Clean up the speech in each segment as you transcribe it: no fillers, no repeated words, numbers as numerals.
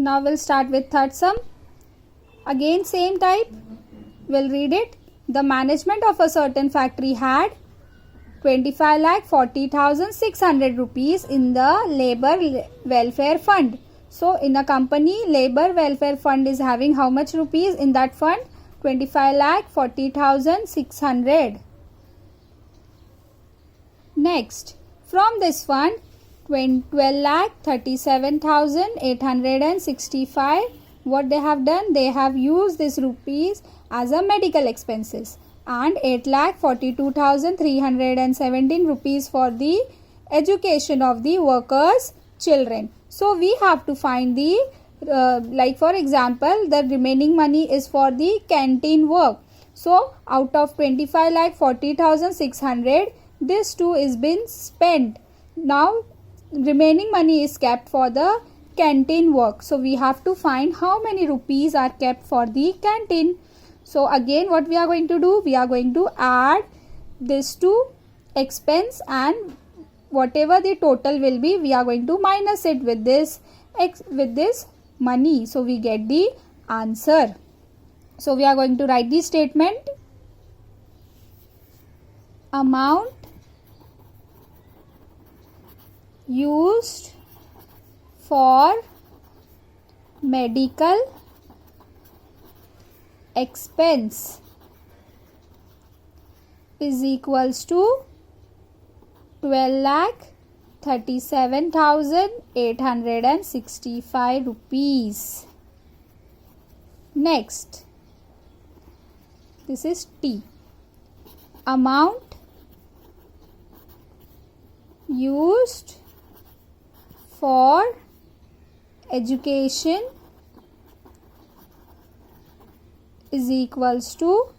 Now we'll start with third sum. Again same type. We'll read it. The management of a certain factory had 25,40,600 rupees in the labor welfare fund. So in a company, labor welfare fund is having how much rupees in that fund? 25,40,600. Next, from this fund, 12,37,865. What they have done? They have used this rupees as a medical expenses, and 8,42,317 rupees for the education of the workers' children. So we have to find the like for example, the remaining money is for the canteen work. So out of 25,40,600, this too is been spent. Now remaining money is kept for the canteen work. So we have to find how many rupees are kept for the canteen. So again what we are going to do? We are going to add this to expense, and whatever the total will be, we are going to minus it with this money. So we get the answer. So we are going to write the statement. Amount used for medical expense is equals to 12,37,865 rupees. Next, this is T. Amount used for education is equals to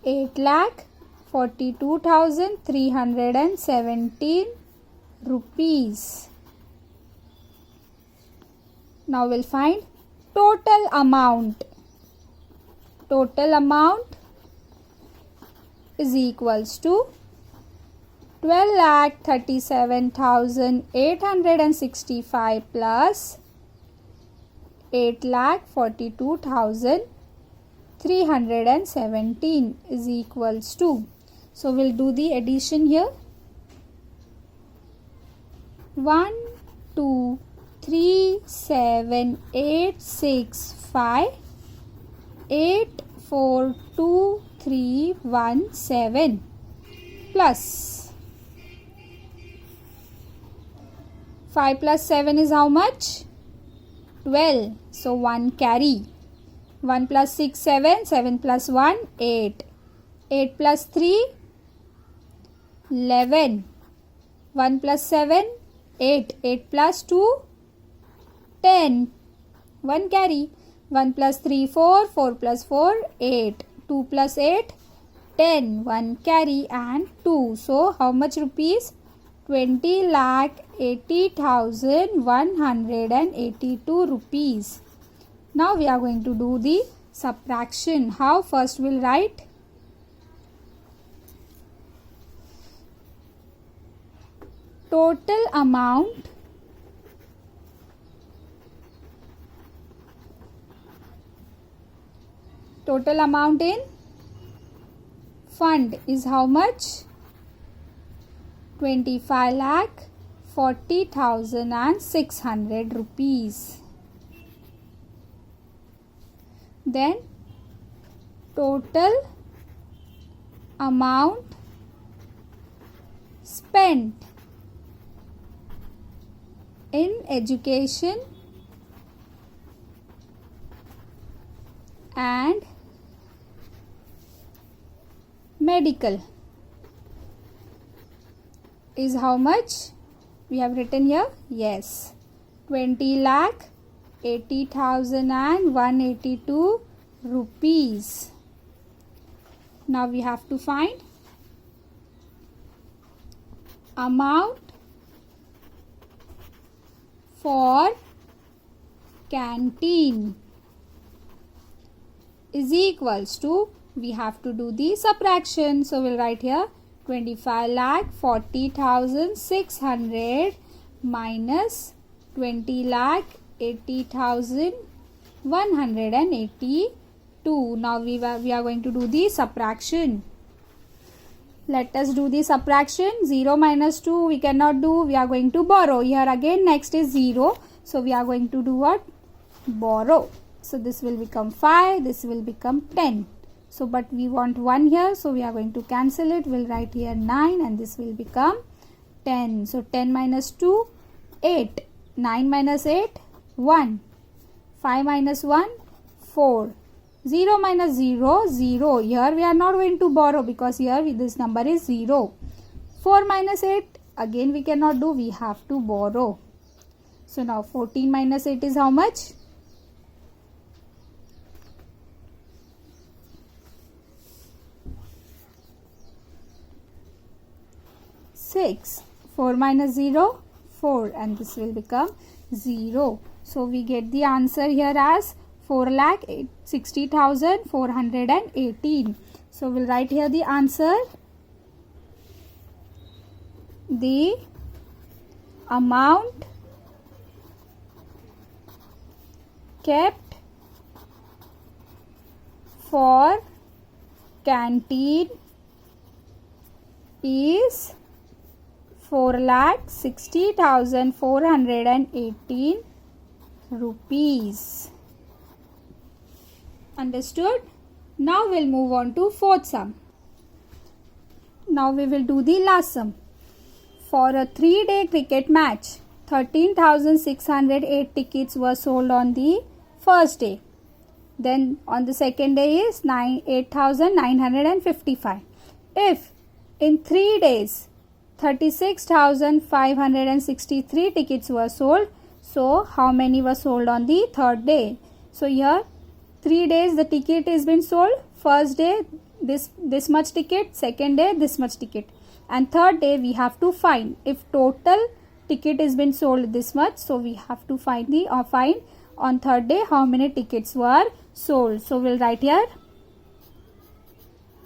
8,42,317 rupees. Now we'll find total amount. Total amount is equals to 12,37,865 plus 8,42,317 is equals to. So we'll do the addition here. 1, 2, 3, 7, 8, 6, 5, 8, 4, 2, 3, 1, 7 plus 5 plus 7 is how much? 12. So 1 carry. 1 plus 6, 7. 7 plus 1, 8. 8 plus 3, 11. 1 plus 7, 8. 8 plus 2, 10. 1 carry. 1 plus 3, 4. 4 plus 4, 8. 2 plus 8, 10. 1 carry and 2. So how much rupees? 20,80,182 rupees. Now we are going to do the subtraction. How? First we'll write total amount in fund is how much? 25,40,600 rupees. Then total amount spent in education and medical is how much? We have written here, yes, 20,80,182 rupees. Now we have to find amount for canteen is equals to, we have to do the subtraction. So we'll write here 25,40,600 minus 20,80,182 80,182. Now we are going to do the subtraction. Let us do the subtraction. 0 minus 2 we cannot do. We are going to borrow. Here again next is 0. So we are going to do what? Borrow. So this will become 5. This will become 10. So but we want 1 here. So we are going to cancel it. We'll write here 9 and this will become 10. So 10 minus 2, 8. 9 minus 8, 1. 5 minus 1, 4. 0 minus 0, 0. Here we are not going to borrow because here this number is 0. 4 minus 8, again we cannot do. We have to borrow. So now 14 minus 8 is how much? 6. 4 minus 0, 4, and this will become 0. So we get the answer here as 4,60,418. So we'll write here the answer. The amount kept for canteen is 4,60,418 rupees. Understood? Now we'll move on to fourth sum. Now we will do the last sum. For a 3-day cricket match, 13,608 tickets were sold on the first day. Then on the second day is 8,955. If in 3 days 36,563 tickets were sold, so how many were sold on the third day? So here 3 days the ticket is been sold. First day this much ticket, second day this much ticket, and third day we have to find if total ticket is been sold this much. So we have to find on third day how many tickets were sold. So we'll write here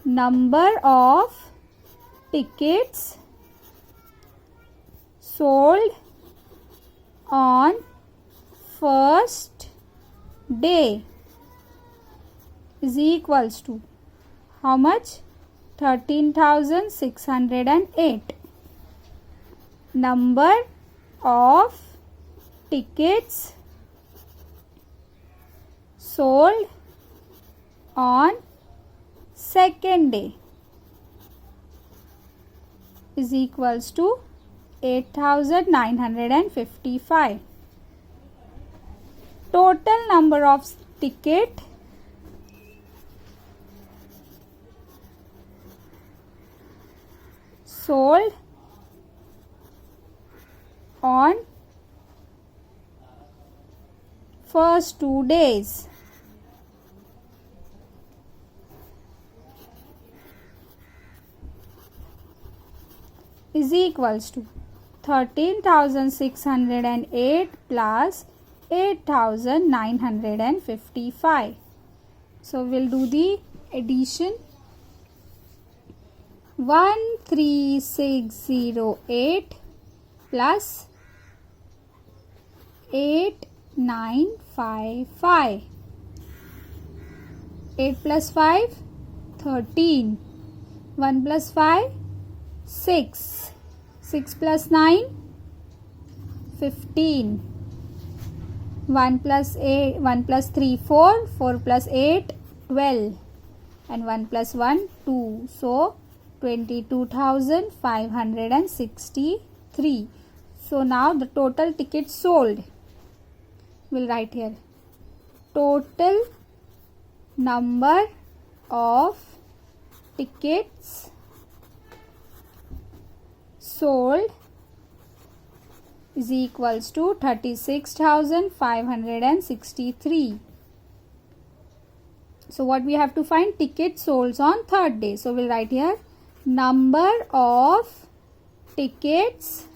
number of tickets sold on first day is equals to how much? 13,608. Number of tickets sold on second day is equals to 8,955. Total number of ticket sold on first 2 days is equals to 13,608 plus 8,955. So we'll do the addition. 13608 plus 8955. 8 plus 5, 13. 1 plus 5, 6. 6 plus 9, 15. 1 plus 8, 1 plus 3, 4. 4 plus 8, 12. And 1 plus 1, 2. So 22,563. So now the total tickets sold. We'll write here total number of tickets sold is equals to 36,563. So what we have to find? Tickets sold on third day. So we'll write here number of tickets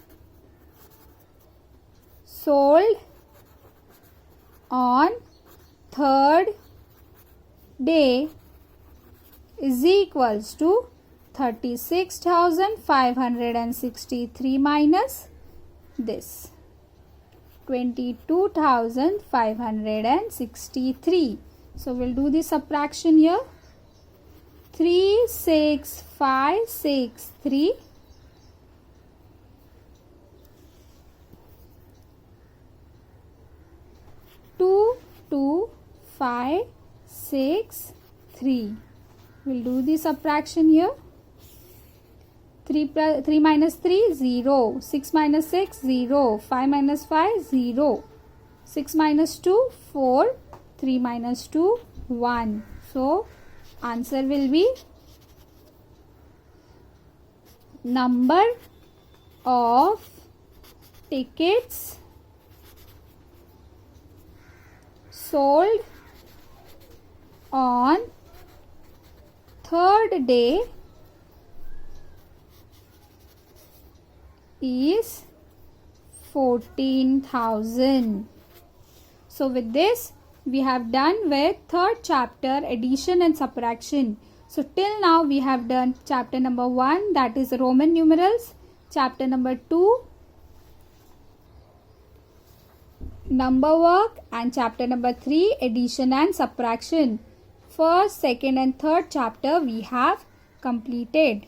sold on third day is equals to 36,563 minus this. 22,563. So we'll do the subtraction here. 36563 22563. We'll do the subtraction here. 3 minus 3, 0. 6 minus 6, 0. 5 minus 5, 0. 6 minus 2, 4. 3 minus 2, 1. So, answer will be number of tickets sold on third day is 14,000. So with this we have done with third chapter, addition and subtraction. So till now we have done chapter number 1, that is Roman numerals, chapter number 2 number work, and chapter number 3 addition and subtraction. First, second and third chapter we have completed.